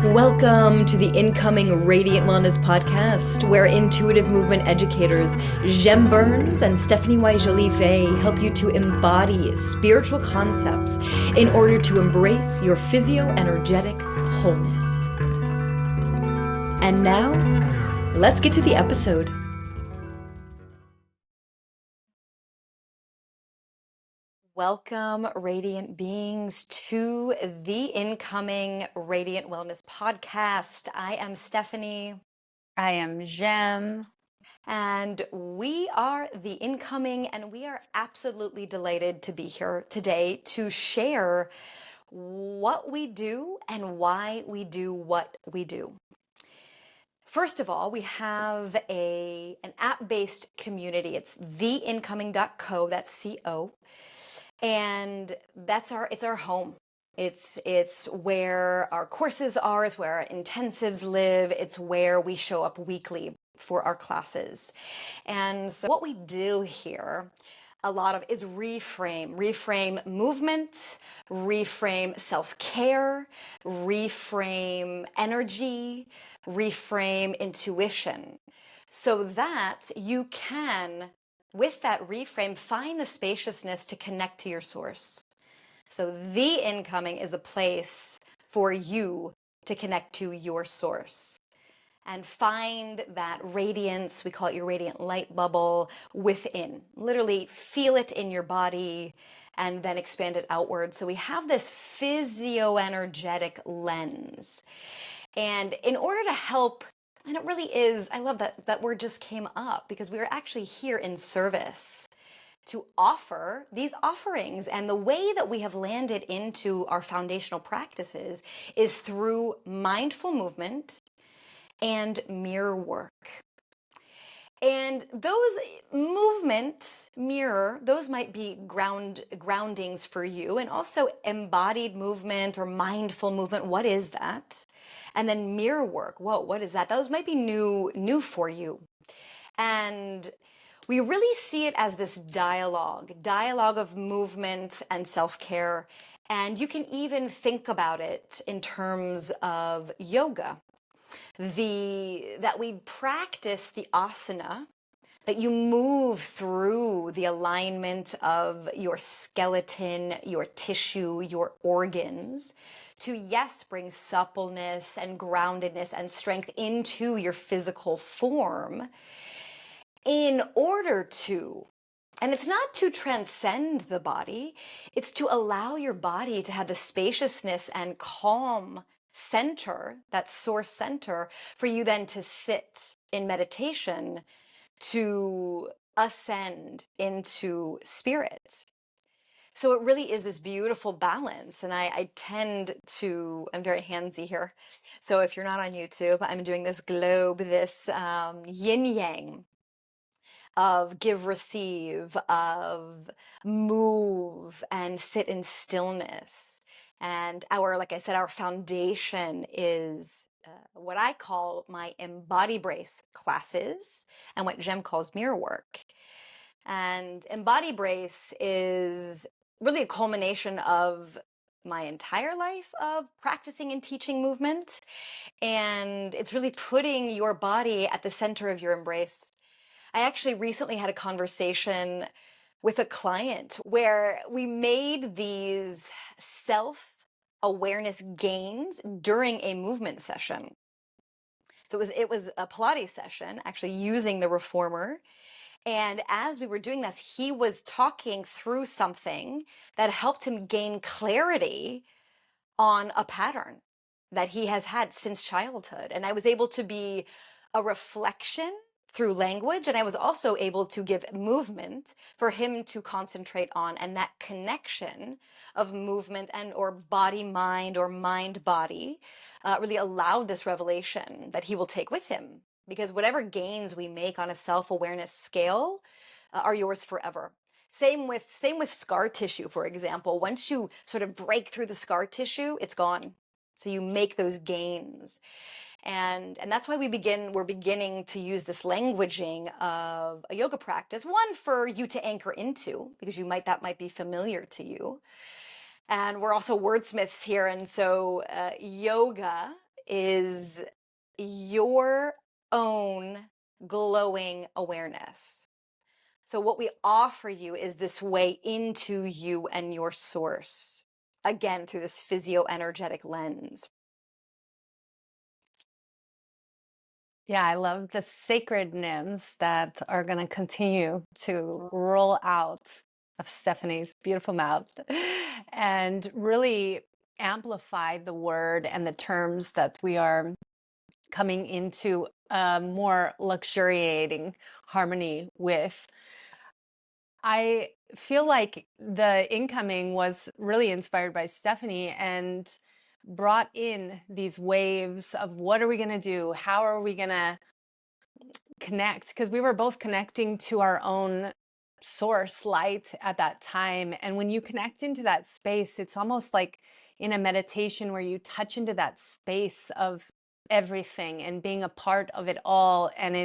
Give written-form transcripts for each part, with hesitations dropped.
Welcome to the Incoming Radiant Wellness Podcast, where intuitive movement educators Jem Burns and Stephanie Y. Jolivet help you to embody spiritual concepts in order to embrace your physio-energetic wholeness. And now, let's get to the episode. Welcome, radiant beings, to the Incoming Radiant Wellness Podcast. I am Stephanie. I am Jem. And we are the Incoming, and we are absolutely delighted to be here today to share what we do and why we do what we do. First of all, we have an app-based community. It's theincoming.co, that's C-O. And it's our home. It's where our courses are, it's where our intensives live, it's where we show up weekly for our classes. And so what we do here a lot of is reframe movement, reframe self-care, reframe energy, reframe intuition, so that you can, with that reframe, find the spaciousness to connect to your source. So the Incoming is a place for you to connect to your source and find that radiance, we call it your radiant light bubble, within. Literally feel it in your body and then expand it outward. So we have this physio-energetic lens. And in order to help, and it really is, I love that word just came up, because we are actually here in service to offer these offerings. And the way that we have landed into our foundational practices is through mindful movement and mirror work. And those those might be groundings for you, and also embodied movement or mindful movement. What is that? And then mirror work. Whoa, what is that? Those might be new for you. And we really see it as this dialogue of movement and self-care. And you can even think about it in terms of yoga. That we practice the asana, that you move through the alignment of your skeleton, your tissue, your organs, to, yes, bring suppleness and groundedness and strength into your physical form, in order to, and it's not to transcend the body, it's to allow your body to have the spaciousness and calm center, that source center, for you then to sit in meditation, to ascend into spirit. So it really is this beautiful balance. And I'm very handsy here. So if you're not on YouTube, I'm doing this globe, this yin yang of give, receive, of move and sit in stillness. And like I said, our foundation is what I call my emBODYbrace classes, and what Jem calls MirrorWork. And emBODYbrace is really a culmination of my entire life of practicing and teaching movement. And it's really putting your body at the center of your embrace. I actually recently had a conversation with a client where we made these self-awareness gains during a movement session. So it was a Pilates session, actually using the reformer. And as we were doing this, he was talking through something that helped him gain clarity on a pattern that he has had since childhood. And I was able to be a reflection through language, and I was also able to give movement for him to concentrate on, and that connection of movement and or body mind or mind body really allowed this revelation that he will take with him, because whatever gains we make on a self-awareness scale are yours forever. Same with scar tissue, for example. Once you sort of break through the scar tissue, it's gone. So you make those gains. And that's why we're beginning to use this languaging of a yoga practice, one for you to anchor into, because that might be familiar to you. And we're also wordsmiths here. And so yoga is your own glowing awareness. So, what we offer you is this way into you and your source, again, through this physio energetic lens. Yeah, I love the sacred names that are going to continue to roll out of Stephanie's beautiful mouth and really amplify the word and the terms that we are coming into a more luxuriating harmony with. I feel like the incoming was really inspired by Stephanie and brought in these waves of what are we going to do? How are we going to connect? Because we were both connecting to our own source light at that time. And when you connect into that space, it's almost like in a meditation where you touch into that space of everything and being a part of it all. And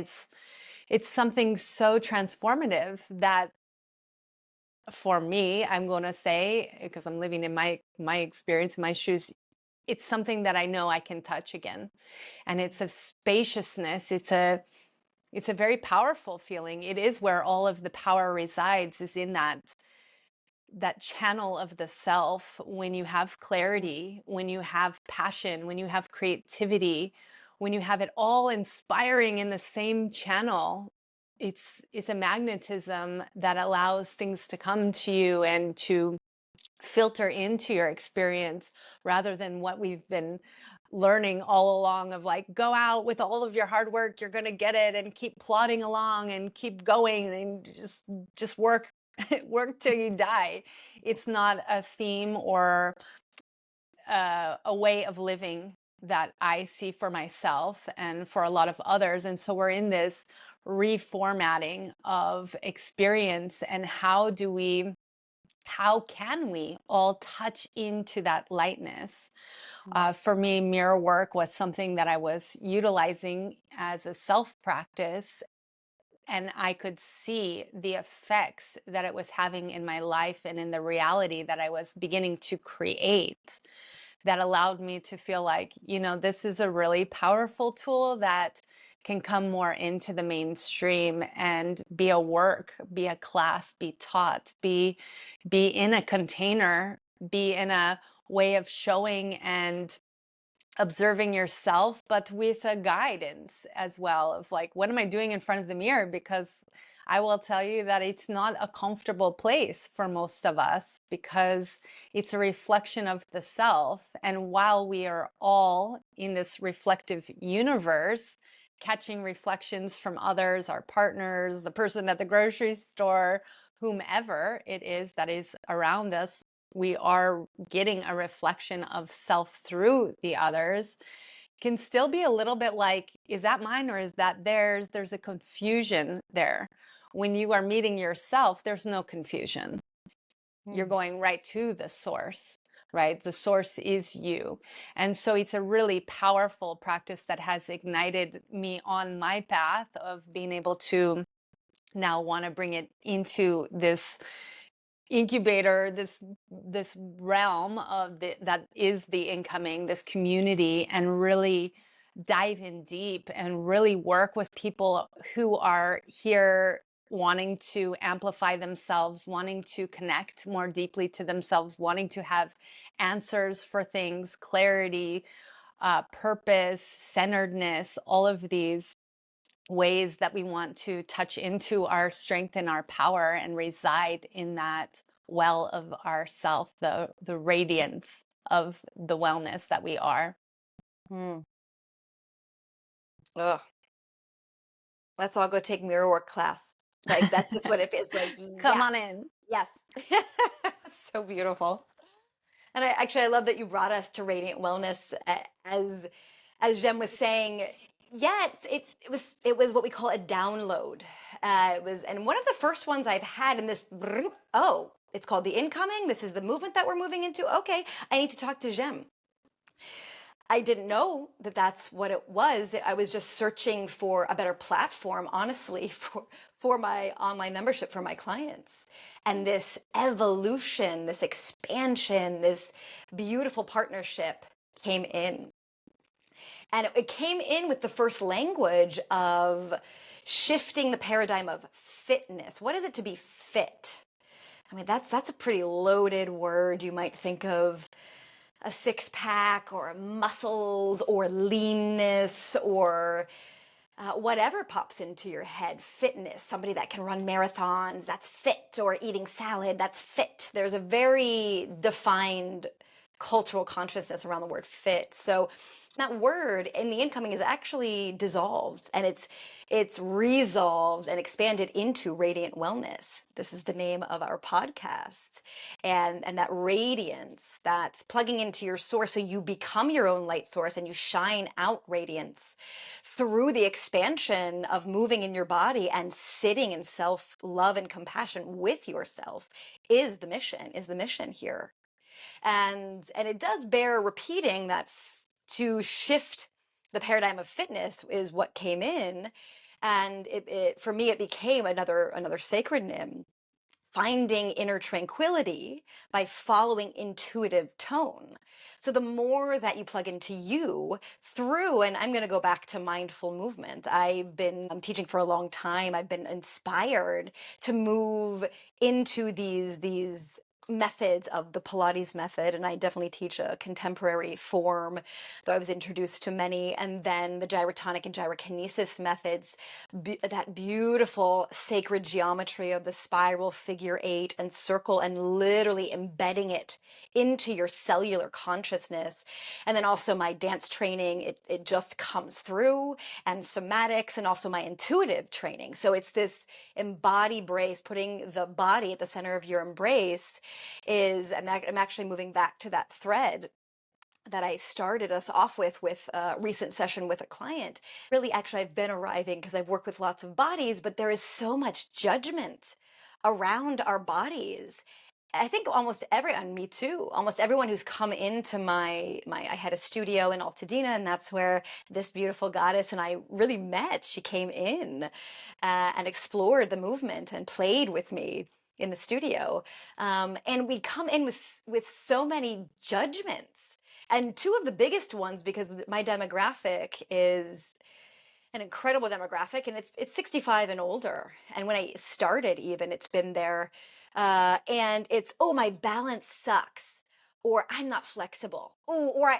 it's something so transformative that for me, I'm going to say, because I'm living in my experience, my shoes, it's something that I know I can touch again. And it's a spaciousness. It's a very powerful feeling. It is where all of the power resides, is in that channel of the self. When you have clarity, when you have passion, when you have creativity, when you have it all inspiring in the same channel, it's a magnetism that allows things to come to you and to filter into your experience, rather than what we've been learning all along of like, go out with all of your hard work, you're going to get it, and keep plodding along and keep going and just work work till you die. It's not a theme or a way of living that I see for myself and for a lot of others. And so we're in this reformatting of experience, and how can we all touch into that lightness? For me, mirror work was something that I was utilizing as a self practice, and I could see the effects that it was having in my life and in the reality that I was beginning to create, that allowed me to feel like, this is a really powerful tool that can come more into the mainstream and be a work, be a class, be taught, be in a container, be in a way of showing and observing yourself, but with a guidance as well of like, what am I doing in front of the mirror? Because I will tell you that it's not a comfortable place for most of us, because it's a reflection of the self. And while we are all in this reflective universe, catching reflections from others, our partners, the person at the grocery store, whomever it is that is around us, we are getting a reflection of self through the others, can still be a little bit like, is that mine or is that theirs? There's a confusion there. When you are meeting yourself, there's no confusion. You're going right to the source, right? The source is you. And so it's a really powerful practice that has ignited me on my path of being able to now want to bring it into this incubator, this realm of that is the incoming, this community, and really dive in deep and really work with people who are here wanting to amplify themselves, wanting to connect more deeply to themselves, wanting to have answers for things, clarity, purpose, centeredness, all of these ways that we want to touch into our strength and our power and reside in that well of ourself, the radiance of the wellness that we are. Mm. Ugh. Let's all go take mirror work class. Like, that's just what it feels like. Come Yeah. on in. Yes. So beautiful. And I love that you brought us to radiant wellness, as Jem was saying. Yeah, it was what we call a download. And one of the first ones I've had in this. Oh, it's called the incoming. This is the movement that we're moving into. Okay, I need to talk to Jem. I didn't know that that's what it was. I was just searching for a better platform, honestly, for my online membership for my clients. And this evolution, this expansion, this beautiful partnership came in. And it came in with the first language of shifting the paradigm of fitness. What is it to be fit? I mean, that's a pretty loaded word. You might think of a six pack or muscles or leanness or whatever pops into your head. Fitness, somebody that can run marathons, that's fit, or eating salad, that's fit. There's a very defined cultural consciousness around the word fit. So that word in the incoming is actually dissolved, and it's resolved and expanded into radiant wellness. This is the name of our podcast. And that radiance, that's plugging into your source, so you become your own light source and you shine out radiance through the expansion of moving in your body and sitting in self love and compassion with yourself is the mission here. And it does bear repeating that to shift the paradigm of fitness is what came in. And it for me, it became another sacred nim, finding inner tranquility by following intuitive tone. So the more that you plug into you through, and I'm going to go back to mindful movement. I'm teaching for a long time. I've been inspired to move into these methods of the Pilates method, and I definitely teach a contemporary form, though I was introduced to many, and then the gyrotonic and gyrokinesis methods, that beautiful sacred geometry of the spiral, figure eight, and circle, and literally embedding it into your cellular consciousness. And then also my dance training, it just comes through, and somatics, and also my intuitive training. So it's this emBODYbrace, putting the body at the center of your embrace. I'm actually moving back to that thread that I started us off with a recent session with a client. Really, actually, I've been arriving because I've worked with lots of bodies, but there is so much judgment around our bodies. I think me too, almost everyone who's come into I had a studio in Altadena, and that's where this beautiful goddess and I really met. She came in and explored the movement and played with me in the studio. And we come in with so many judgments. And two of the biggest ones, because my demographic is an incredible demographic, and it's 65 and older. And when I started, even it's been there, and it's, oh, my balance sucks, or I'm not flexible, oh, or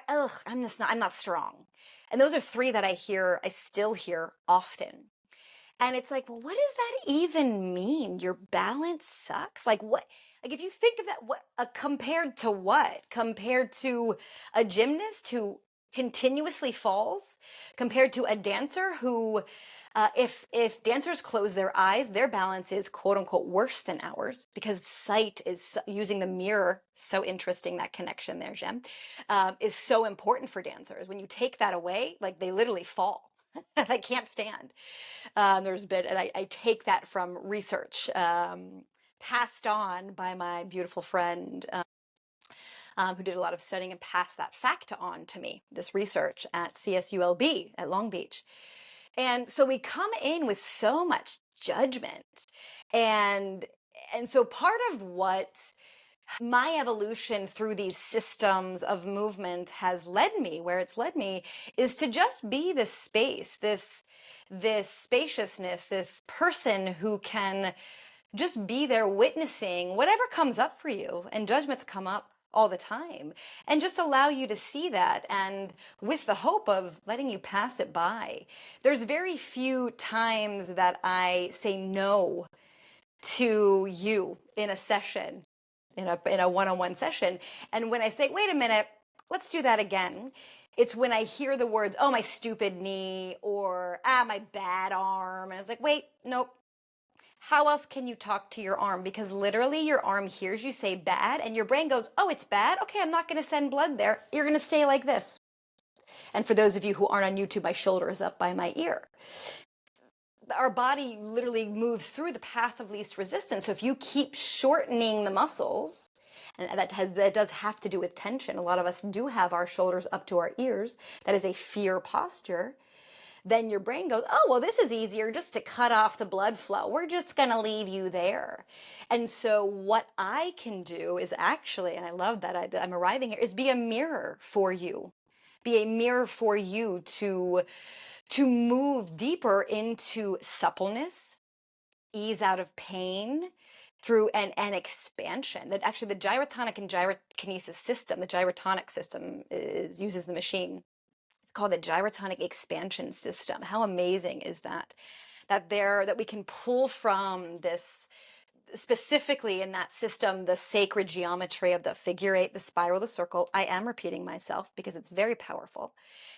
I'm not strong. And those are three that I still hear often. And it's like, well, what does that even mean? Your balance sucks? Like what? Like if you think of that, what compared to what? Compared to a gymnast who continuously falls, compared to a dancer who, if dancers close their eyes, their balance is quote unquote worse than ours, because sight is using the mirror. So interesting, that connection there, Jem, is so important for dancers. When you take that away, like they literally fall. They can't stand. There's been, and I take that from research passed on by my beautiful friend who did a lot of studying and passed that fact on to me, this research at CSULB at Long Beach. And so we come in with so much judgment. And and so part of what my evolution through these systems of movement has led me, where it's led me, is to just be this space, this spaciousness, this person who can just be there witnessing whatever comes up for you. And judgments come up all the time, and just allow you to see that, and with the hope of letting you pass it by. There's very few times that I say no to you in a session, in a one-on-one session. And when I say, wait a minute, let's do that again, it's when I hear the words, oh, my stupid knee, or my bad arm. And I was like, wait, nope. How else can you talk to your arm? Because literally your arm hears you say bad, and your brain goes, oh, it's bad? Okay, I'm not going to send blood there. You're going to stay like this. And for those of you who aren't on YouTube, my shoulder is up by my ear. Our body literally moves through the path of least resistance. So if you keep shortening the muscles, and that does have to do with tension. A lot of us do have our shoulders up to our ears. That is a fear posture. Then your brain goes, oh, well, this is easier just to cut off the blood flow. We're just going to leave you there. And so what I can do is actually, and I love that I'm arriving here, is be a mirror for you. be a mirror for you to move deeper into suppleness, ease out of pain through an expansion. That actually the gyrotonic and gyrokinesis system, the gyrotonic system is uses the machine. It's called the gyrotonic expansion system. How amazing is that? That we can pull from this, specifically in that system, the sacred geometry of the figure eight, the spiral, the circle. I am repeating myself because it's very powerful.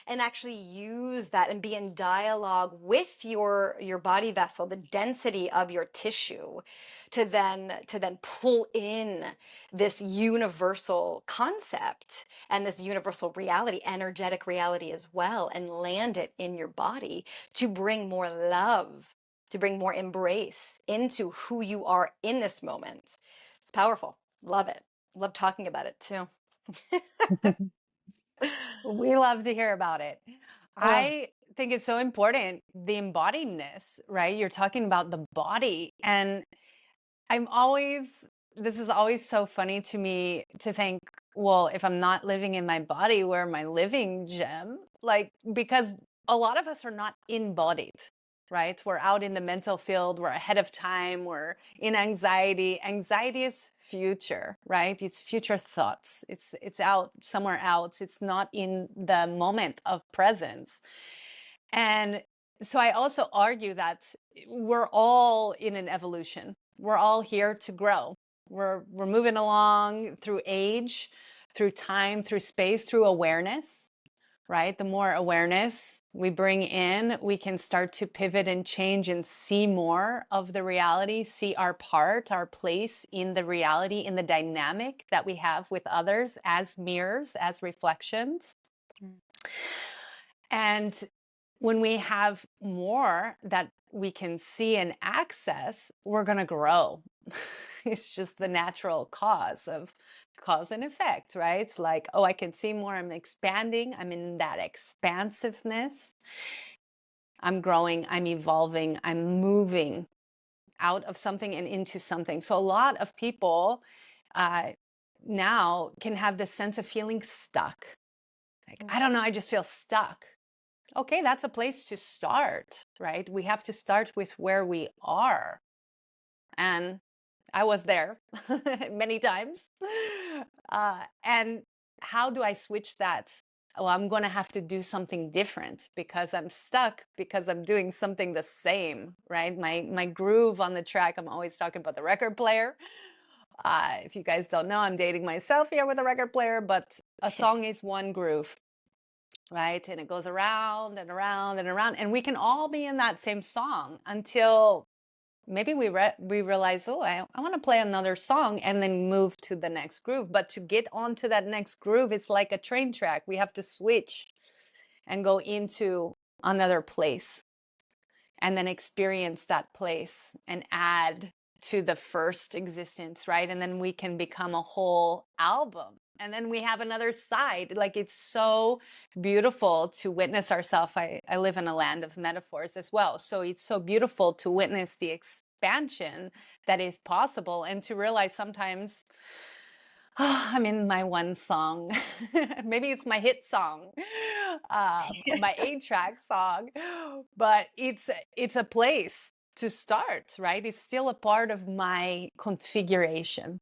And actually use that and be in dialogue with your body vessel, the density of your tissue, to then pull in this universal concept and this universal reality, energetic reality as well, and land it in your body to bring more love, to bring more embrace into who you are in this moment. It's powerful. Love it. Love talking about it too. We love to hear about it. Oh, I think it's so important, the embodiedness, right? You're talking about the body. And I'm always, this is always so funny to me to think, well, if I'm not living in my body, where am I living, Gem? Like, because a lot of us are not embodied, right? We're out in the mental field, we're ahead of time, we're in anxiety. Anxiety is future, right? It's future thoughts. It's out somewhere else. It's not in the moment of presence. And so I also argue that we're all in an evolution. We're all here to grow. We're moving along through age, through time, through space, through awareness, right? The more awareness we bring in, we can start to pivot and change and see more of the reality, see our part, our place in the reality, in the dynamic that we have with others as mirrors, as reflections. mm, And when we have more that we can see and access, we're going to grow. It's just the natural cause of cause and effect, right? It's like, oh, I can see more. I'm expanding. I'm in that expansiveness. I'm growing. I'm evolving. I'm moving out of something and into something. So a lot of people uh, now can have this sense of feeling stuck. Like, mm, I don't know, I just feel stuck. Okay, that's a place to start, right? We have to start with where we are. And I was there many times. And how do I switch that? Well, I'm going to have to do something different because I'm stuck, because I'm doing something the same, right? My groove on the track, I'm always talking about the record player. If you guys don't know, I'm dating myself here with a record player, but a song is one groove, right? And it goes around and around and around. And we can all be in that same song until maybe we realize, oh, I want to play another song and then move to the next groove. But to get onto that next groove, it's like a train track. We have to switch and go into another place and then experience that place and add to the first existence, right? And then we can become a whole album. And then we have another side. Like, it's so beautiful to witness ourselves. I live in a land of metaphors as well. So it's so beautiful to witness the expansion that is possible and to realize sometimes, oh, I'm in my one song. Maybe it's my hit song, my 8-track song, but it's a place to start, right? It's still a part of my configuration.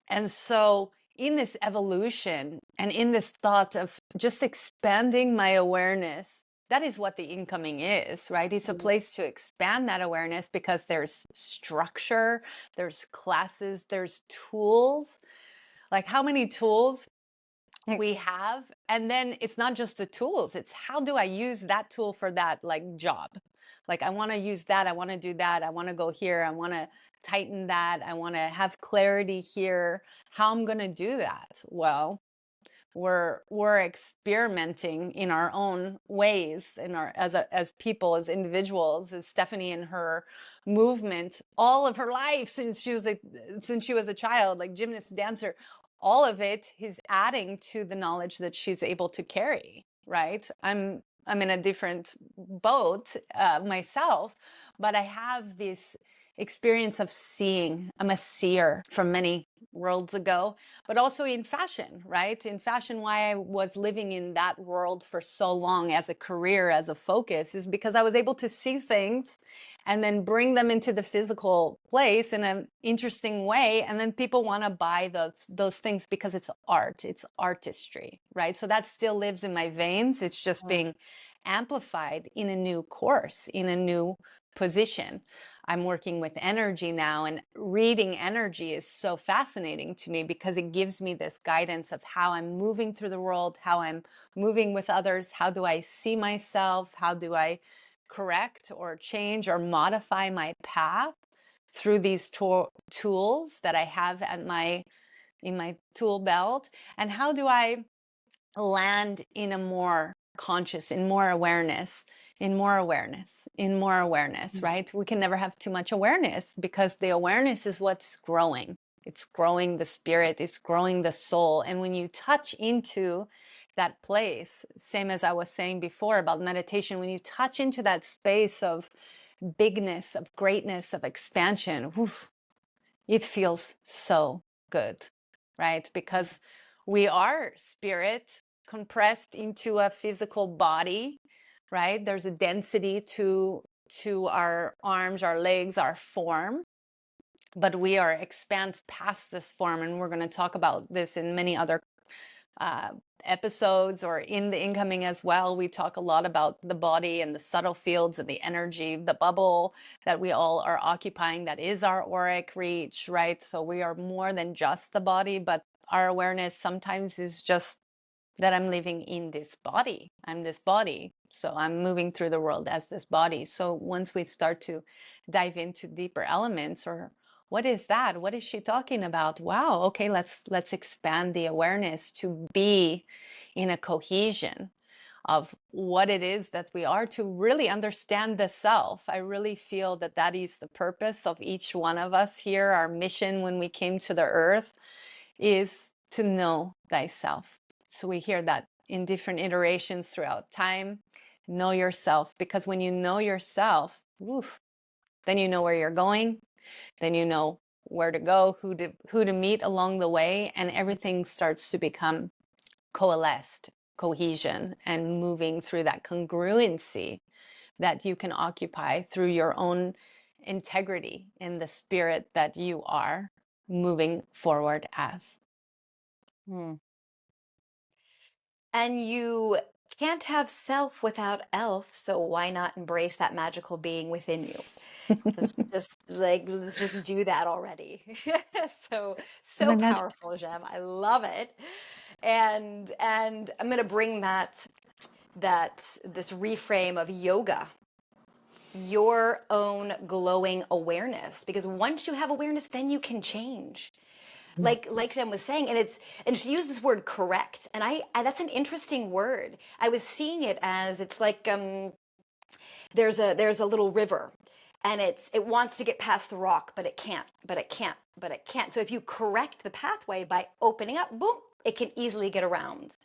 And so in this evolution and in this thought of just expanding my awareness, that is what the incoming is, right? It's a mm, place to expand that awareness because there's structure, there's classes, there's tools. Like, how many tools mm, we have, and then it's not just the tools, it's how do I use that tool for that, like, job. Like, I want to use that, I want to do that, I want to go here, I want to tighten that, I want to have clarity here. How I'm going to do that? Well, we're experimenting in our own ways, in our as people, as individuals. As Stephanie in her movement all of her life, since she was a child, like gymnast, dancer, all of it is adding to the knowledge that she's able to carry, right? I'm in a different boat myself, but I have this experience of seeing. I'm a seer from many worlds ago, but also in fashion, right? In fashion, why I was living in that world for so long as a career, as a focus, is because I was able to see things and then bring them into the physical place in an interesting way. And then people want to buy those things because it's art, it's artistry, right? So that still lives in my veins. It's just being amplified in a new course, in a new position. I'm working with energy now, and reading energy is so fascinating to me because it gives me this guidance of how I'm moving through the world, how I'm moving with others, how do I see myself, how do I correct or change or modify my path through these tools that I have at in my tool belt, and how do I land in a more conscious, in more awareness, in more awareness, in more awareness, right? We can never have too much awareness because the awareness is what's growing. It's growing the spirit, it's growing the soul. And when you touch into that place, same as I was saying before about meditation, when you touch into that space of bigness, of greatness, of expansion, woof, it feels so good, right? Because we are spirit compressed into a physical body, right? There's a density to our arms, our legs, our form, but we are expand past this form, and we're going to talk about this in many other uh, episodes or in the incoming as well. We talk a lot about the body and the subtle fields and the energy, the bubble that we all are occupying, that is our auric reach, right? So we are more than just the body, but our awareness sometimes is just that I'm living in this body. I'm this body. So I'm moving through the world as this body. So once we start to dive into deeper elements, or what is that? What is she talking about? Wow, okay, let's expand the awareness to be in a cohesion of what it is that we are, to really understand the self. I really feel that that is the purpose of each one of us here. Our mission when we came to the earth is to know thyself. So we hear that in different iterations throughout time. Know yourself, because when you know yourself, oof, then you know where you're going, then you know where to go, who to meet along the way, and everything starts to become coalesced, cohesion, and moving through that congruency that you can occupy through your own integrity in the spirit that you are moving forward as. Hmm. And you can't have self without elf, so why not embrace that magical being within you? Let's just do that already. So And so then that powerful, Jem. I love it. And I'm gonna bring this reframe of yoga, your own glowing awareness, because once you have awareness, then you can change. Like Jen was saying, and she used this word correct, and I that's an interesting word. I was seeing it as it's like there's a little river, and it wants to get past the rock, but it can't, but it can't, but it can't. So if you correct the pathway by opening up, boom, it can easily get around.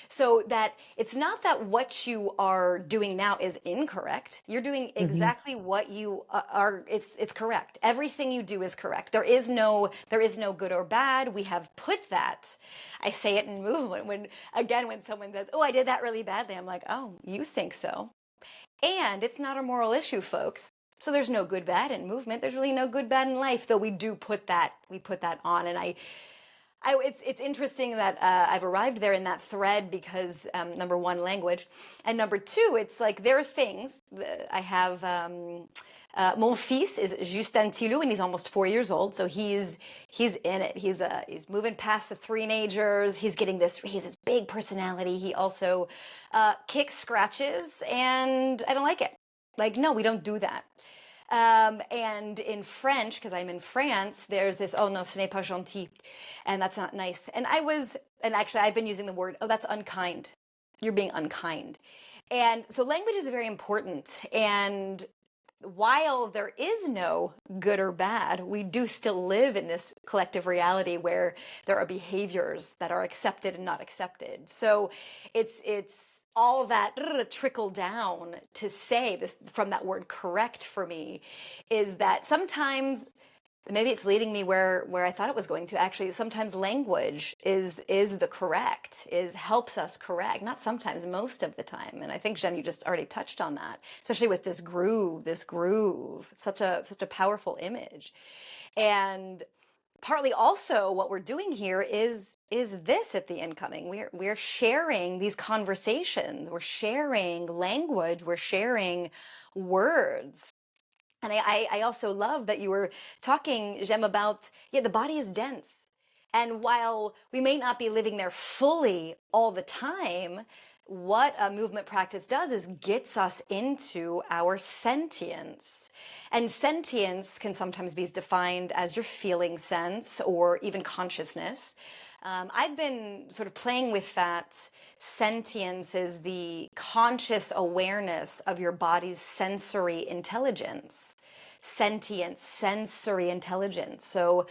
So that it's not that what you are doing now is incorrect. You're doing Mhm. exactly what you are. It's correct. Everything you do is correct. There is no good or bad. We have put that. I say it in movement when someone says, "Oh, I did that really badly," I'm like, "Oh, you think so?" And it's not a moral issue, folks. So there's no good bad in movement. There's really no good bad in life, though we put that on. And it's interesting that I've arrived there in that thread because number one, language, and number two, it's like there are things. I have mon fils is Justin Tilou, and he's almost 4 years old, so he's in it. He's moving past the teenagers. He's getting this. He has this big personality. He also kicks, scratches, and I don't like it. Like, no, we don't do that. And in French, because I'm in France, there's this, oh no, ce n'est pas gentil. And that's not nice. And actually, I've been using the word, oh, that's unkind. You're being unkind. And so language is very important. And while there is no good or bad, we do still live in this collective reality where there are behaviors that are accepted and not accepted. So it's all that trickle down to say this from that word correct for me is that sometimes Maybe it's leading me where I thought it was going to. Actually, sometimes language is the correct, is helps us correct. Not sometimes, most of the time. And I think Jen, you just already touched on that, especially with this groove, such a powerful image. And partly also what we're doing here is this at the incoming. We're sharing these conversations, we're sharing language, we're sharing words. And I also love that you were talking, Jem, about, yeah, the body is dense. And while we may not be living there fully all the time, what a movement practice does is gets us into our sentience. And sentience can sometimes be defined as your feeling sense or even consciousness. I've been sort of playing with that. Sentience is the conscious awareness of your body's sensory intelligence. Sentience, sensory intelligence. So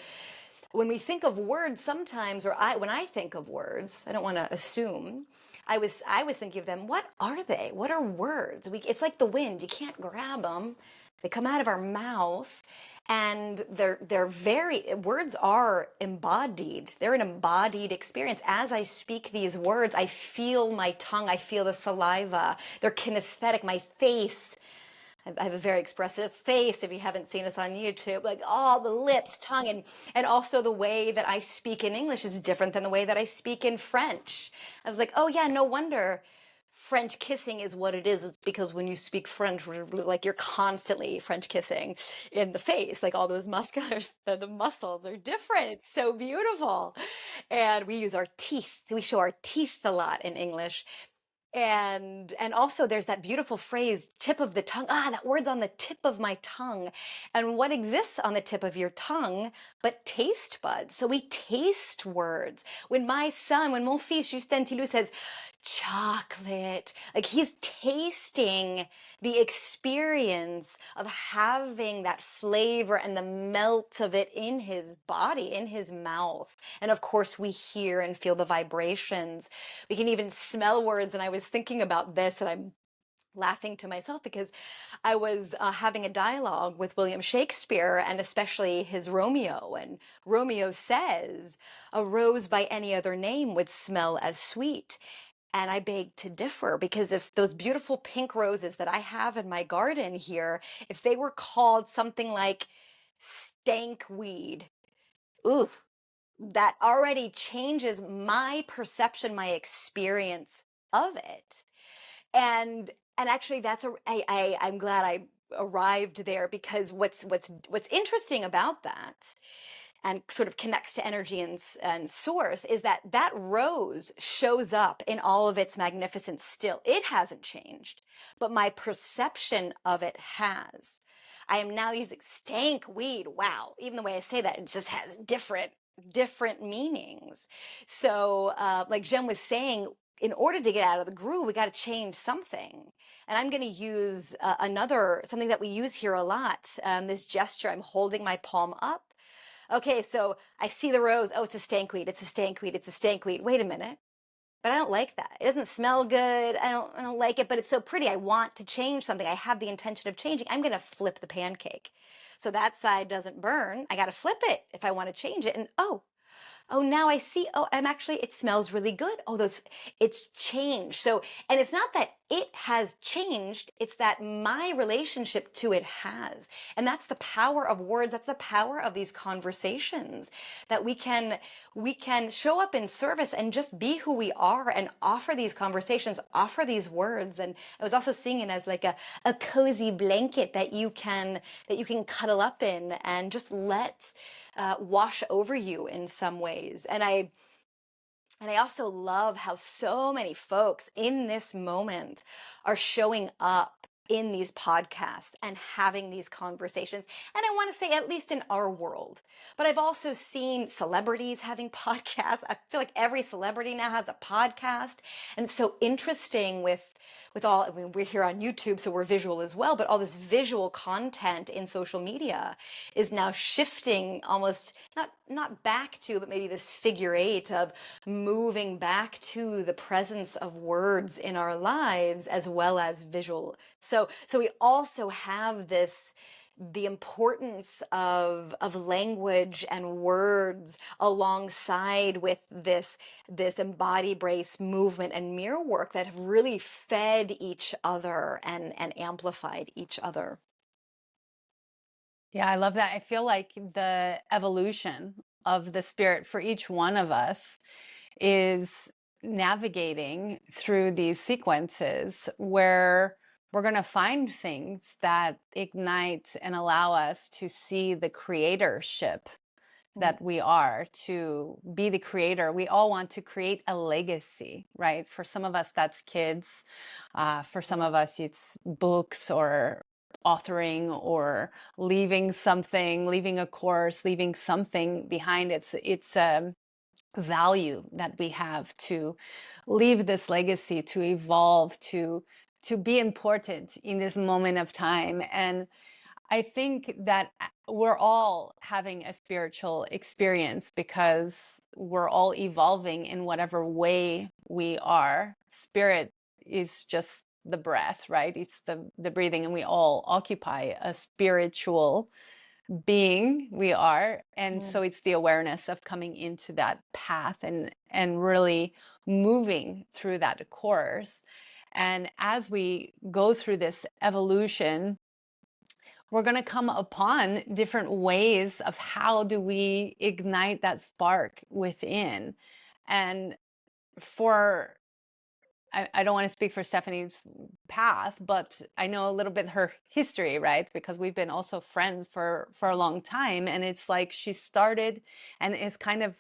when we think of words sometimes, when I think of words, I don't want to assume, I was thinking of them. What are they? What are words? It's like the wind. You can't grab them. They come out of our mouth, and they're very words are embodied. They're an embodied experience. As I speak these words, I feel my tongue. I feel the saliva. They're kinesthetic. My face. I have a very expressive face if you haven't seen us on YouTube, like all the lips, tongue, and also the way that I speak in English is different than the way that I speak in French. I was like, oh yeah, no wonder French kissing is what it is. It's because when you speak French, like you're constantly French kissing in the face, like all those musculars, the muscles are different. It's so beautiful. And we use our teeth. We show our teeth a lot in English. And also there's that beautiful phrase, tip of the tongue. That word's on the tip of my tongue. And what exists on the tip of your tongue but taste buds? So we taste words. When mon fils Justin Tilou says chocolate, like he's tasting the experience of having that flavor and the melt of it in his body, in his mouth. And of course we hear and feel the vibrations. We can even smell words. And I was thinking about this, and I'm laughing to myself because I was having a dialogue with William Shakespeare, and especially his Romeo. And Romeo says, a rose by any other name would smell as sweet. And I beg to differ, because if those beautiful pink roses that I have in my garden here, if they were called something like stankweed, ooh, that already changes my perception, my experience of it. And actually I'm glad I arrived there, because what's interesting about that, and sort of connects to energy and source, is that that rose shows up in all of its magnificence still. It hasn't changed, but my perception of it has. I am now using stank weed. Wow. Even the way I say that, it just has different meanings. So like Jen was saying, in order to get out of the groove, we got to change something. And I'm going to use something that we use here a lot, this gesture. I'm holding my palm up. Okay, so I see the rose. Oh, it's a stankweed. It's a stankweed. It's a stankweed. Wait a minute. But I don't like that. It doesn't smell good. I don't like it, but it's so pretty. I want to change something. I have the intention of changing. I'm going to flip the pancake. So that side doesn't burn. I got to flip it if I want to change it. And oh, now I see. Oh, it smells really good. It's changed. So, and it's not that it has changed, it's that my relationship to it has. And that's the power of words. That's the power of these conversations, that we can show up in service and just be who we are and offer these conversations, offer these words. And I was also seeing it as like a cozy blanket that you can cuddle up in and just let wash over you in some ways. And I also love how so many folks in this moment are showing up in these podcasts and having these conversations. And I want to say, at least in our world, but I've also seen celebrities having podcasts. I feel like every celebrity now has a podcast. And it's so interesting with all, I mean, we're here on YouTube, so we're visual as well, but all this visual content in social media is now shifting almost not back to, but maybe this figure eight of moving back to the presence of words in our lives as well as visual. So we also have the importance of language and words alongside with this embody brace movement and mirror work that have really fed each other and amplified each other. Yeah, I love that. I feel like the evolution of the spirit for each one of us is navigating through these sequences where we're going to find things that ignite and allow us to see the creatorship Mm, that we are, to be the creator. We all want to create a legacy, right? For some of us, that's kids. For some of us, it's books or authoring or leaving something, leaving a course, leaving something behind. It's a value that we have to leave this legacy, to evolve, to be important in this moment of time. And I think that we're all having a spiritual experience because we're all evolving in whatever way we are. Spirit is just the breath, right? It's the breathing, and we all occupy a spiritual being we are. And mm, so it's the awareness of coming into that path and really moving through that course. And as we go through this evolution, we're going to come upon different ways of how do we ignite that spark within. And for I don't want to speak for Stephanie's path, but I know a little bit her history, right? Because we've been also friends for a long time. And it's like she started and is kind of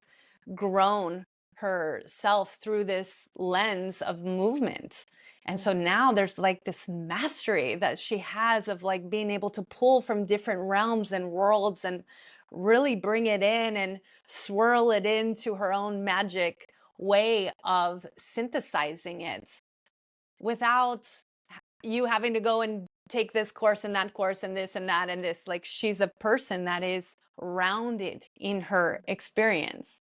grown herself through this lens of movement. And so mm, now there's like this mastery that she has of like being able to pull from different realms and worlds and really bring it in and swirl it into her own magic way of synthesizing it without you having to go and take this course and that course and this and that and this. Like, she's a person that is rounded in her experience.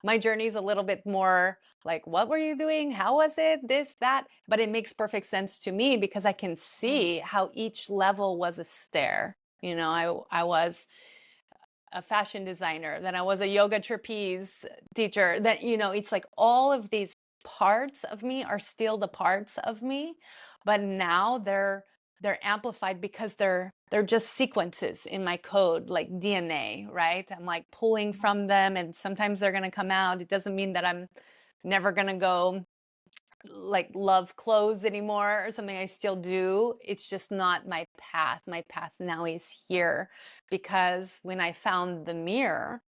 My journey is a little bit more like, what were you doing? How was it? This, that. But it makes perfect sense to me because I can mm, see how each level was a stair. You know, I was a fashion designer, then I was a yoga trapeze teacher. That, you know, it's like all of these parts of me are still the parts of me, but now they're amplified because they're just sequences in my code, like DNA, right? I'm like pulling from them, and sometimes they're going to come out. It doesn't mean that I'm never going to go like love clothes anymore or something. I still do. It's just not my path. My path now is here because when I found the mirror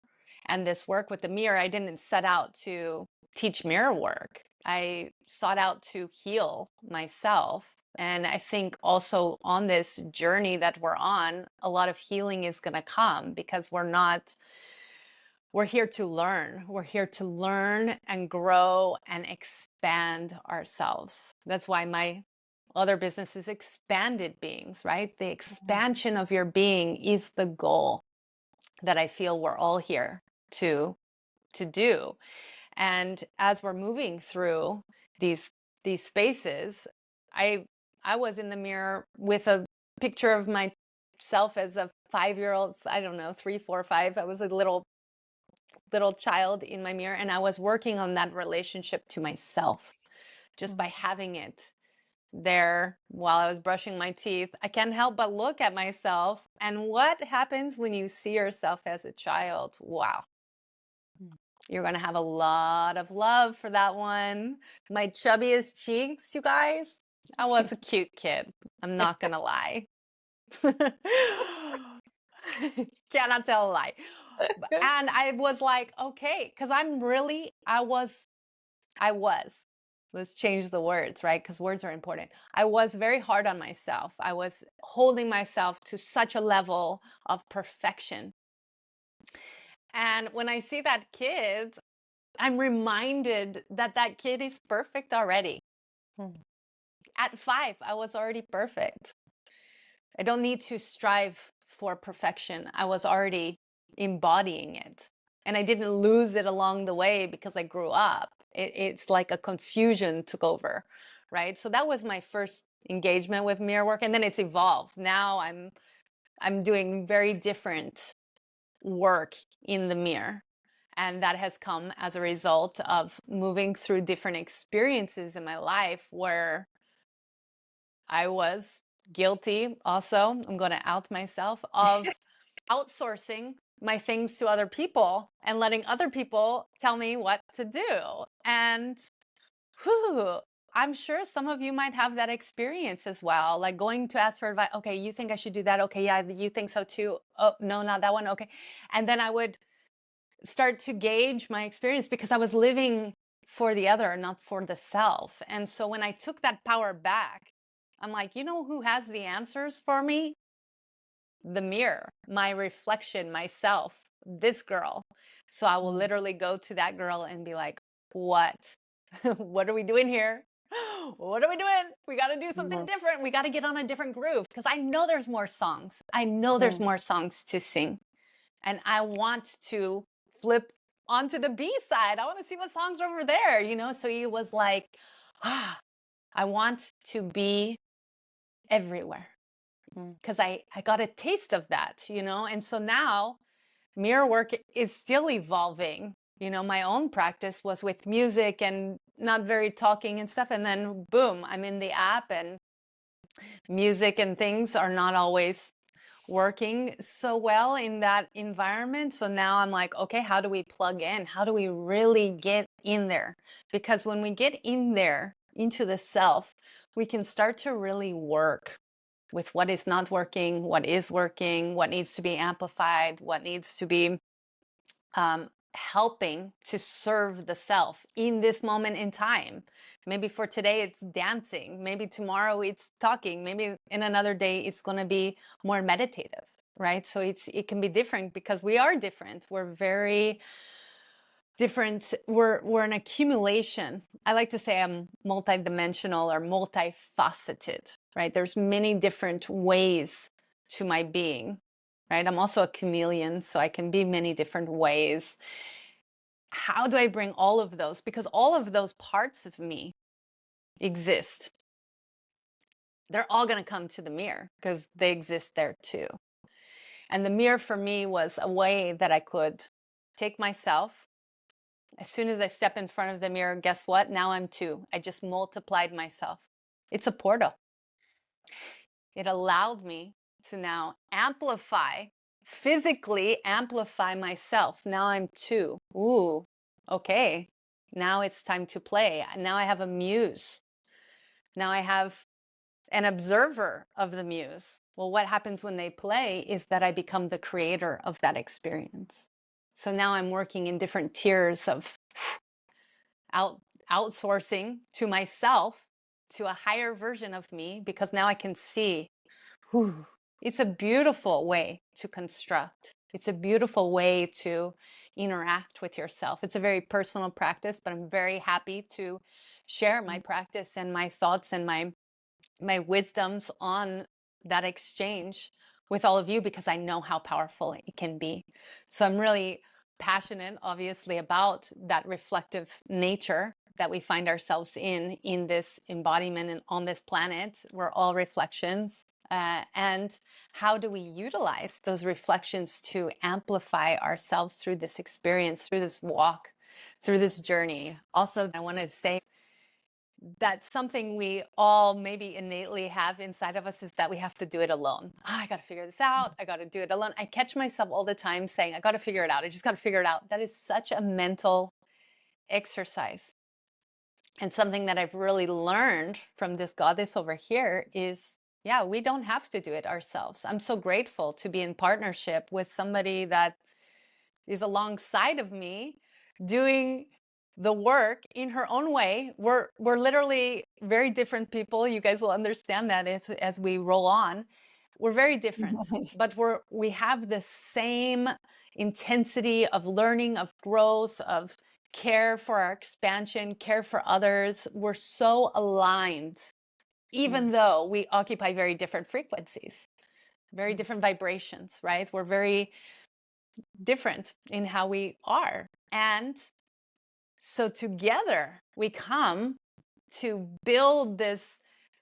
and this work with the mirror, I didn't set out to teach mirror work. I sought out to heal myself. And I think also on this journey that we're on, a lot of healing is going to come because we're here to learn. We're here to learn and grow and expand ourselves. That's why my other business is expanded beings, right? The mm, expansion of your being is the goal that I feel we're all here to do. And as we're moving through these spaces, I I was in the mirror with a picture of myself as a 5-year old, I don't know, 3, 4, 5. I was a little child in my mirror, and I was working on that relationship to myself just by mm. having it there while I was brushing my teeth. I can't help but look at myself. And what happens when you see yourself as a child? Wow. You're going to have a lot of love for that one. My chubbiest cheeks, you guys. I was a cute kid. I'm not going to lie. Cannot tell a lie. And I was like, okay, because I was, let's change the words, right? Because words are important. I was very hard on myself. I was holding myself to such a level of perfection. And when I see that kid, I'm reminded that that kid is perfect already. Mm, At 5, I was already perfect. I don't need to strive for perfection. I was already embodying it. And I didn't lose it along the way because I grew up. It's like a confusion took over, right? So that was my first engagement with mirror work. And then it's evolved. Now I'm I'm doing very different work in the mirror. And that has come as a result of moving through different experiences in my life where I was guilty also, I'm going to out myself, of outsourcing my things to other people and letting other people tell me what to do. And whew, I'm sure some of you might have that experience as well, like going to ask for advice. Okay, you think I should do that? Okay, yeah, you think so too. Oh, no, not that one. Okay. And then I would start to gauge my experience because I was living for the other, not for the self. And so when I took that power back, I'm like, you know who has the answers for me? The mirror, my reflection, myself, this girl. So I will literally go to that girl and be like, what? What are we doing here? What are we doing? We got to do something Mhm. different. We got to get on a different groove because I know there's more songs. I know there's Mm. more songs to sing. And I want to flip onto the B side. I want to see what songs are over there, you know? So it was like, ah, I want to be everywhere Mm. because I got a taste of that, you know? And so now mirror work is still evolving. You know, my own practice was with music and not very talking and stuff. And then boom, I'm in the app and music and things are not always working so well in that environment. So now I'm like, okay, how do we plug in? How do we really get in there? Because when we get in there into the self, we can start to really work with what is not working, what is working, what needs to be amplified, what needs to be helping to serve the self in this moment in time. Maybe for today it's dancing, maybe tomorrow it's talking, maybe in another day it's going to be more meditative, right? So it can be different because we are different. We're very different. We're an accumulation. I like to say I'm multidimensional or multifaceted, right? There's many different ways to my being, right? I'm also a chameleon, so I can be many different ways. How do I bring all of those? Because all of those parts of me exist. They're all going to come to the mirror because they exist there too. And the mirror for me was a way that I could take myself. As soon as I step in front of the mirror, guess what? Now I'm two. I just multiplied myself. It's a portal. It allowed me to now amplify, physically amplify myself. Now I'm two. Ooh, okay. Now it's time to play. Now I have a muse. Now I have an observer of the muse. Well, what happens when they play is that I become the creator of that experience. So now I'm working in different tiers of out outsourcing to myself to a higher version of me because now I can see. Whew, it's a beautiful way to construct. It's a beautiful way to interact with yourself. It's a very personal practice, but I'm very happy to share my practice and my thoughts and my wisdoms on that exchange with all of you because I know how powerful it can be. So I'm really passionate, obviously, about that reflective nature that we find ourselves in this embodiment and on this planet. We're all reflections. And how do we utilize those reflections to amplify ourselves through this experience, through this walk, through this journey? Also, I want to say that's something we all maybe innately have inside of us is that we have to do it alone. I got to figure this out. I got to do it alone. I catch myself all the time saying, I got to figure it out. I just got to figure it out. That is such a mental exercise. And something that I've really learned from this goddess over here is, yeah, we don't have to do it ourselves. I'm so grateful to be in partnership with somebody that is alongside of me doing the work in her own way. We're literally very different people. You guys will understand that as we roll on. We're very different, but we have the same intensity of learning, of growth, of care for our expansion, care for others. We're so aligned, even though we occupy very different frequencies, very different vibrations, right? We're very different in how we are. And so together we come to build this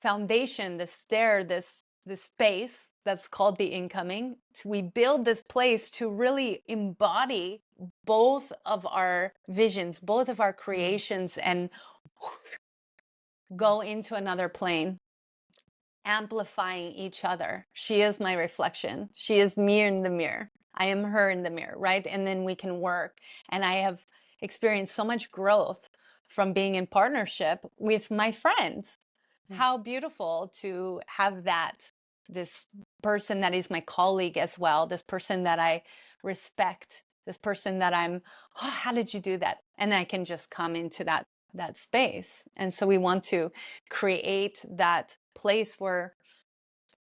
foundation, this stair, this space that's called the incoming. We build this place to really embody both of our visions, both of our creations, and go into another plane, amplifying each other. She is my reflection. She is me in the mirror. I am her in the mirror, right? And then we can work. And I have experienced so much growth from being in partnership with my friends. How beautiful to have that, this person that is my colleague as well, this person that I respect, this person that I'm, oh, how did you do that? And I can just come into that space. And so we want to create that place where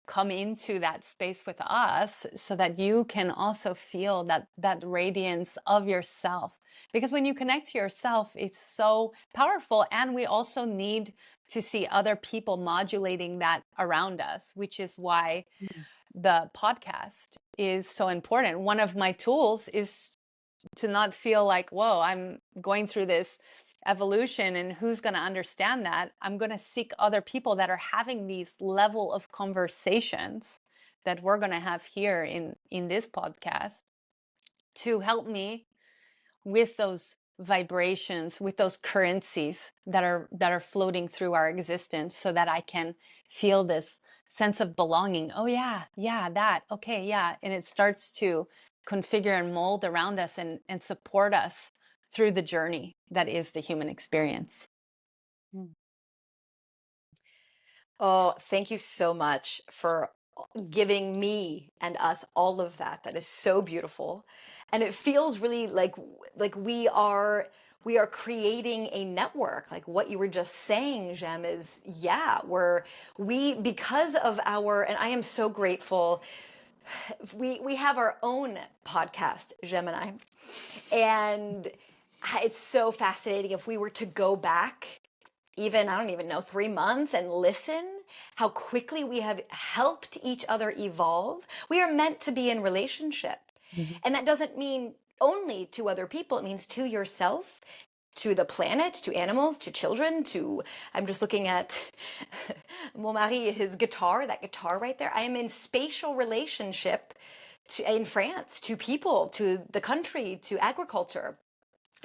come into that space with us so that you can also feel that radiance of yourself, because when you connect to yourself, it's so powerful. And we also need to see other people modulating that around us, which is why the podcast is so important. One of my tools is to not feel like, whoa, I'm going through this evolution and who's going to understand that. I'm going to seek other people that are having these level of conversations that we're going to have here in this podcast to help me with those vibrations, with those currencies that are floating through our existence, so that I can feel this sense of belonging. Oh yeah, that, okay, yeah. And it starts to configure and mold around us and support us through the journey that is the human experience. Oh, thank you so much for giving me and us all of that. That is so beautiful. And it feels really like we are creating a network. Like what you were just saying, Jem, is yeah, because of our, and I am so grateful. We have our own podcast, Jem and I. And it's so fascinating if we were to go back even, I don't even know, 3 months and listen how quickly we have helped each other evolve. We are meant to be in relationship. And that doesn't mean only to other people, it means to yourself, to the planet, to animals, to children, I'm just looking at mon mari, his guitar, that guitar right there. I am in spatial relationship in France, to people, to the country, to agriculture.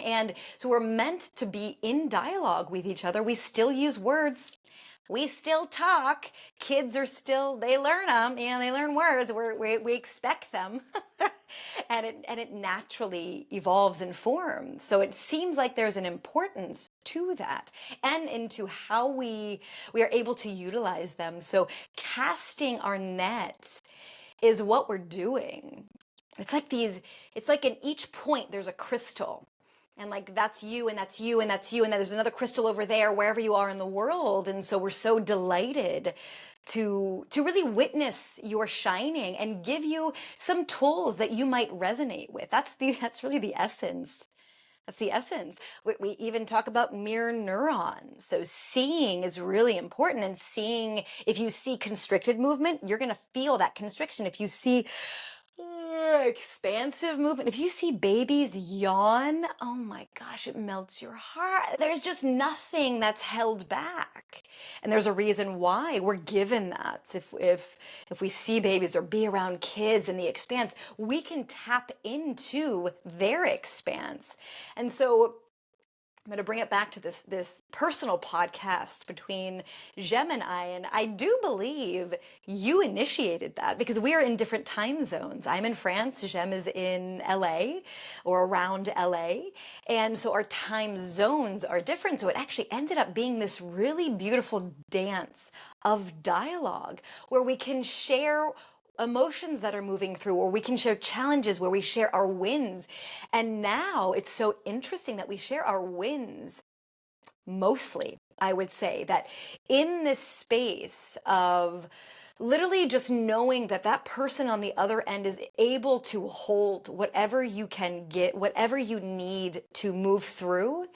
And so we're meant to be in dialogue with each other. We still use words. We still talk. Kids are still, they learn them, they learn words. We expect them. and it naturally evolves and forms. So it seems like there's an importance to that and into how we are able to utilize them. So casting our net is what we're doing. It's like in each point there's a crystal. And like that's you and that's you and that's you and then there's another crystal over there wherever you are in the world. And so we're so delighted to really witness your shining and give you some tools that you might resonate with. That's really the essence. That's the essence. We even talk about mirror neurons. So seeing is really important, and seeing, if you see constricted movement, you're going to feel that constriction. If you see expansive movement, if you see babies yawn, oh my gosh, it melts your heart. There's just nothing that's held back. And there's a reason why we're given that. If we see babies or be around kids in the expanse, we can tap into their expanse. And so I'm going to bring it back to this personal podcast between Jem and I do believe you initiated that because we are in different time zones. I'm in France, Jem is in LA or around LA, and so our time zones are different. So it actually ended up being this really beautiful dance of dialogue where we can share emotions that are moving through, or we can share challenges, where we share our wins. And now it's so interesting that we share our wins mostly, I would say, that in this space of literally just knowing that that person on the other end is able to hold whatever you can get, whatever you need to move through.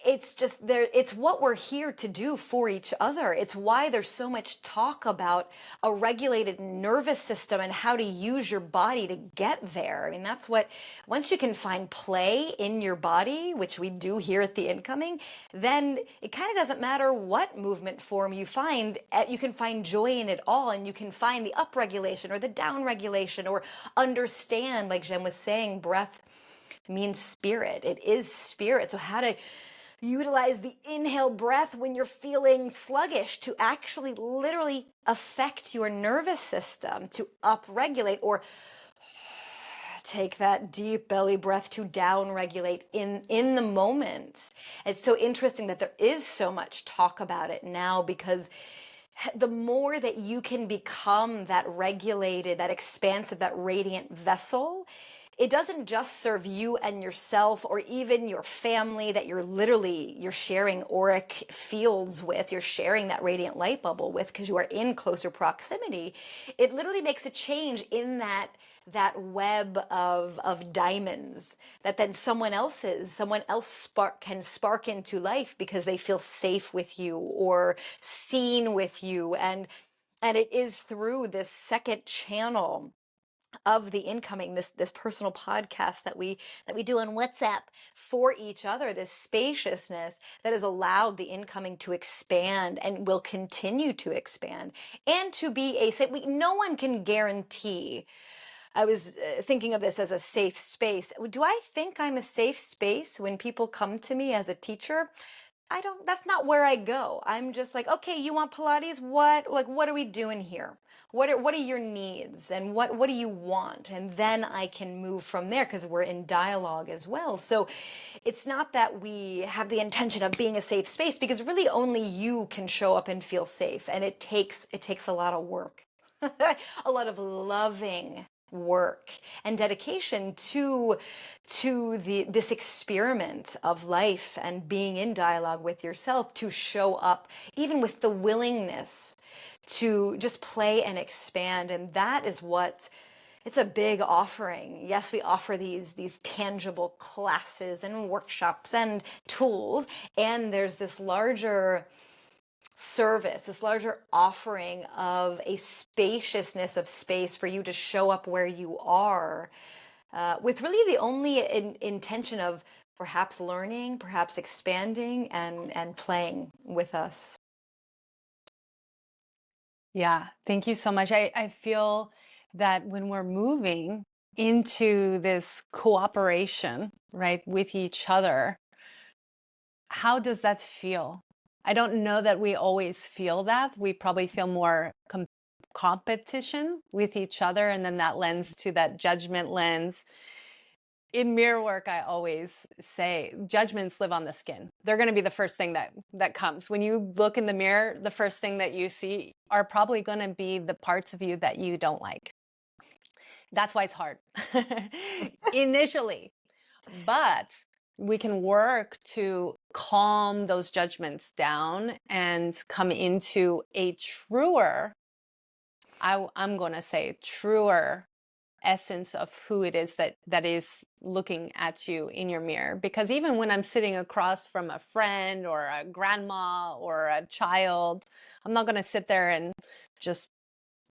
it's just there, it's what we're here to do for each other. It's why there's so much talk about a regulated nervous system and how to use your body to get there. I mean, that's what, once you can find play in your body, which we do here at the Incoming, then it kind of doesn't matter what movement form you find. You can find joy in it all, and you can find the upregulation or the downregulation, or understand, like Jen was saying, breath means spirit. It is spirit. So how to utilize the inhale breath when you're feeling sluggish to actually literally affect your nervous system, to upregulate, or take that deep belly breath to down regulate in the moment. It's so interesting that there is so much talk about it now, because the more that you can become that regulated, that expansive, that radiant vessel, it doesn't just serve you and yourself or even your family that you're sharing auric fields with, you're sharing that radiant light bubble with, because you are in closer proximity. It literally makes a change in that web of diamonds that then someone else can spark into life, because they feel safe with you or seen with you. And it is through this second channel of the Incoming, this personal podcast that we do on WhatsApp for each other, this spaciousness that has allowed the Incoming to expand and will continue to expand, and to be a safe. No one can guarantee. I was thinking of this as a safe space. Do I think I'm a safe space when people come to me as a teacher? I don't, that's not where I go. I'm just like, okay, you want Pilates? What are we doing here? What are your needs, and what do you want? And then I can move from there, because we're in dialogue as well. So it's not that we have the intention of being a safe space, because really only you can show up and feel safe. And it takes a lot of work, a lot of loving work and dedication to this experiment of life, and being in dialogue with yourself, to show up even with the willingness to just play and expand. And that is what, it's a big offering. Yes, we offer these tangible classes and workshops and tools, and there's this larger service, this larger offering of a spaciousness of space for you to show up where you are, with really the only intention of perhaps learning, perhaps expanding, and playing with us. Yeah, thank you so much. I feel that when we're moving into this cooperation, right, with each other, how does that feel? I don't know that we always feel that. We probably feel more competition with each other, and then that lends to that judgment lens. In mirror work, I always say judgments live on the skin. They're going to be the first thing that comes. When you look in the mirror, the first thing that you see are probably going to be the parts of you that you don't like. That's why it's hard initially. But we can work to calm those judgments down and come into a truer, I'm going to say truer essence of who it is that is looking at you in your mirror. Because even when I'm sitting across from a friend or a grandma or a child, I'm not going to sit there and just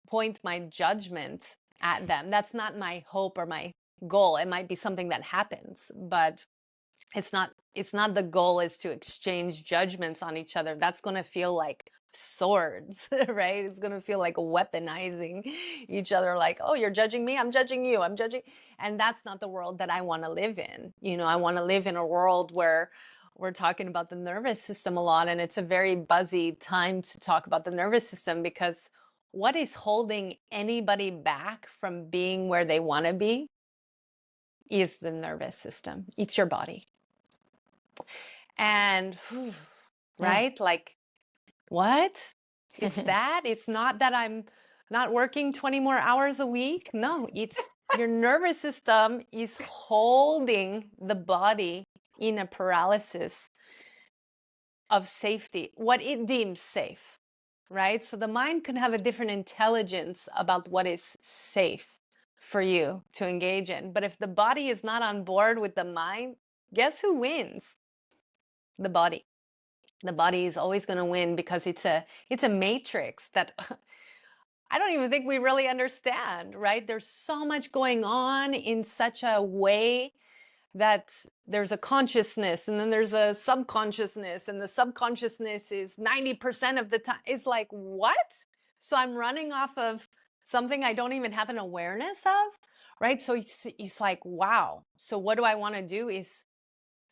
point my judgment at them. That's not my hope or my goal. It might be something that happens, but it's not the goal is to exchange judgments on each other. That's going to feel like swords, right? It's going to feel like weaponizing each other, like, oh, you're judging me, I'm judging you, I'm judging. And that's not the world that I want to live in. I want to live in a world where we're talking about the nervous system a lot, and it's a very buzzy time to talk about the nervous system, because what is holding anybody back from being where they want to be is the nervous system. It's your body. And Yeah. right, like, what? It's that? It's not that I'm not working 20 more hours a week. No, it's your nervous system is holding the body in a paralysis of safety, what it deems safe, right? So the mind can have a different intelligence about what is safe for you to engage in. But if the body is not on board with the mind, guess who wins? the body. The body is always going to win because it's a matrix that I don't even think we really understand, right? There's so much going on in such a way that there's a consciousness and then there's a subconsciousness, and the subconsciousness is 90% of the time. It's like, what? So I'm running off of something I don't even have an awareness of, right? So it's like, wow. So what do I want to do is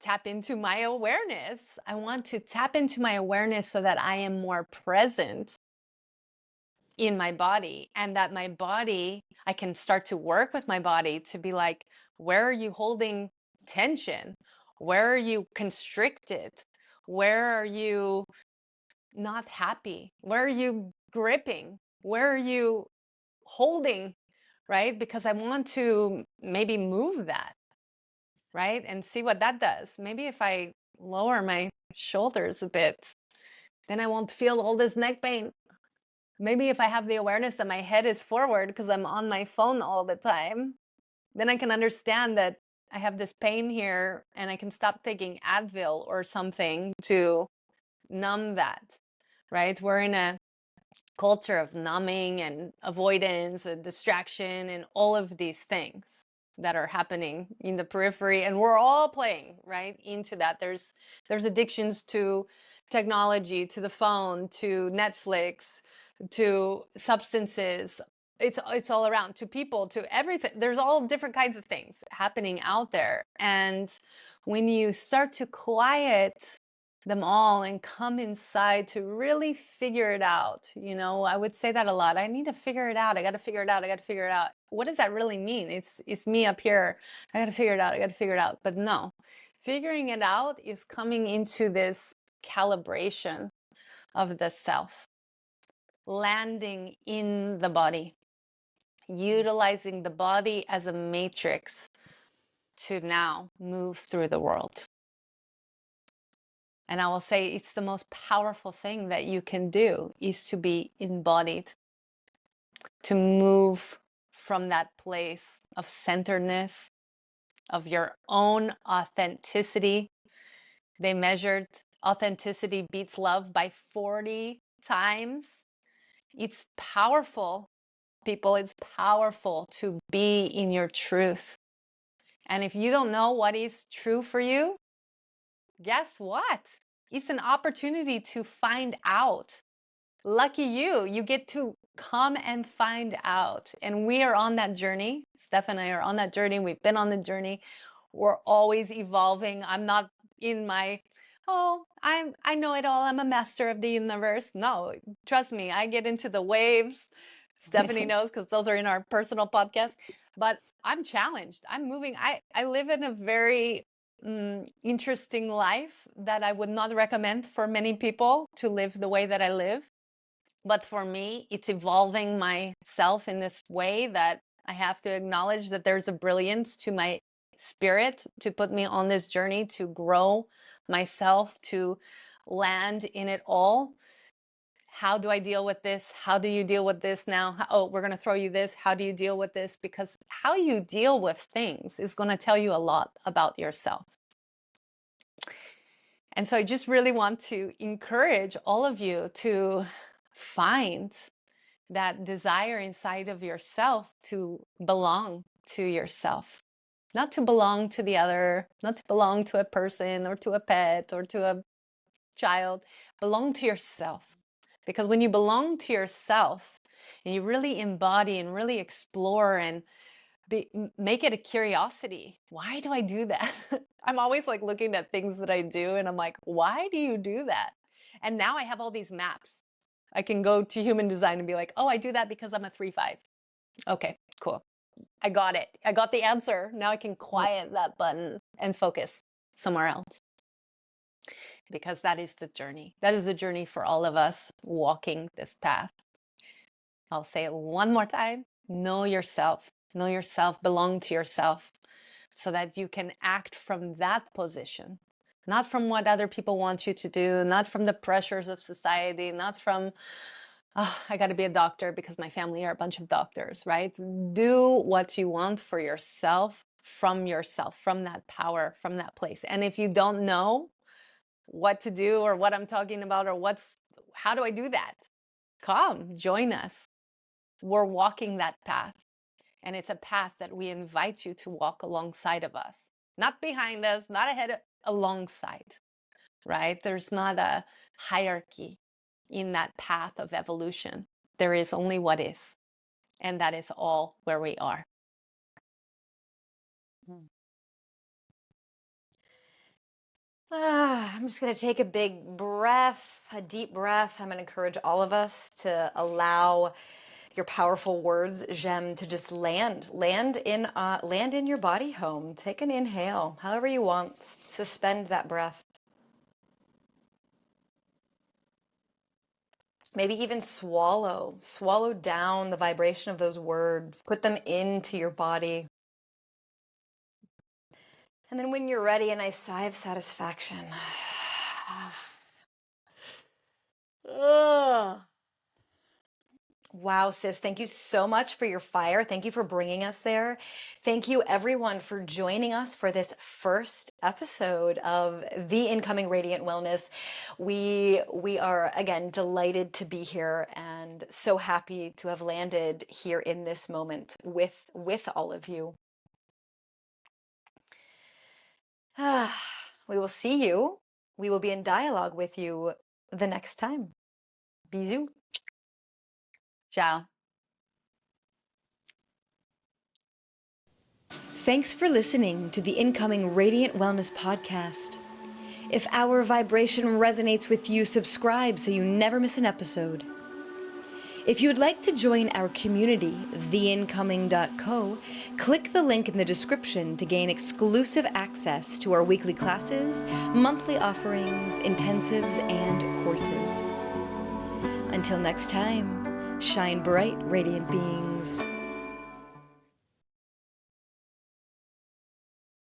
tap into my awareness. I want to tap into my awareness so that I am more present in my body, and that my body, I can start to work with my body to be like, where are you holding tension? Where are you constricted? Where are you not happy? Where are you gripping? Where are you holding? Right? Because I want to maybe move that, right? And see what that does. Maybe if I lower my shoulders a bit, then I won't feel all this neck pain. Maybe if I have the awareness that my head is forward because I'm on my phone all the time, then I can understand that I have this pain here and I can stop taking Advil or something to numb that, right? We're in a culture of numbing and avoidance and distraction and all of these things that are happening in the periphery, and we're all playing right into that. There's addictions to technology, to the phone, to Netflix, to substances. It's all around, to people, to everything. There's all different kinds of things happening out there, and when you start to quiet them all and come inside to really figure it out. I would say that a lot. I need to figure it out. I got to figure it out. I got to figure it out. What does that really mean? It's me up here. I got to figure it out. I got to figure it out. But no, figuring it out is coming into this calibration of the self, landing in the body, utilizing the body as a matrix to now move through the world. And I will say it's the most powerful thing that you can do is to be embodied, to move from that place of centeredness, of your own authenticity. They measured authenticity beats love by 40 times. It's powerful, people. It's powerful to be in your truth. And if you don't know what is true for you, guess what? It's an opportunity to find out. Lucky you, you get to come and find out. And we are on that journey. Steph and I are on that journey. We've been on the journey. We're always evolving. I'm not in my, I know it all. I'm a master of the universe. No, trust me, I get into the waves. Stephanie knows because those are in our personal podcast. But I'm challenged. I'm moving. I live in a very interesting life that I would not recommend for many people to live the way that I live. But for me, it's evolving myself in this way that I have to acknowledge that there's a brilliance to my spirit to put me on this journey to grow myself, to land in it all. How do I deal with this? How do you deal with this now? Oh, we're going to throw you this. How do you deal with this? Because how you deal with things is going to tell you a lot about yourself. And so I just really want to encourage all of you to find that desire inside of yourself to belong to yourself, not to belong to the other, not to belong to a person or to a pet or to a child. Belong to yourself. Because when you belong to yourself and you really embody and really explore and make it a curiosity. Why do I do that? I'm always like looking at things that I do and I'm like, why do you do that? And now I have all these maps. I can go to human design and be like, oh, I do that because I'm a 3/5. Okay, cool. I got it. I got the answer. Now I can quiet that button and focus somewhere else. Because that is the journey. That is the journey for all of us walking this path. I'll say it one more time. Know yourself. Know yourself. Belong to yourself so that you can act from that position. Not from what other people want you to do, not from the pressures of society, not from, oh, I got to be a doctor because my family are a bunch of doctors, right? Do what you want for yourself, from that power, from that place. And if you don't know, what to do or what I'm talking about or how do I do that? Come, join us. We're walking that path. And it's a path that we invite you to walk alongside of us, not behind us, not ahead, alongside, right? There's not a hierarchy in that path of evolution. There is only what is, and that is all where we are. I'm just going to take a big breath, a deep breath. I'm going to encourage all of us to allow your powerful words, Jem, to just land in your body home. Take an inhale, however you want. Suspend that breath. Maybe even swallow down the vibration of those words. Put them into your body. And then when you're ready, a nice sigh of satisfaction. Ugh. Wow, sis, thank you so much for your fire. Thank you for bringing us there. Thank you, everyone, for joining us for this first episode of The Incoming Radiant Wellness. We are, again, delighted to be here and so happy to have landed here in this moment with all of you. We will see you. We will be in dialogue with you the next time. Bisous. Ciao. Thanks for listening to the Incoming Radiant Wellness Podcast. If our vibration resonates with you, subscribe so you never miss an episode. If you would like to join our community, theincoming.co, click the link in the description to gain exclusive access to our weekly classes, monthly offerings, intensives, and courses. Until next time, shine bright, radiant beings.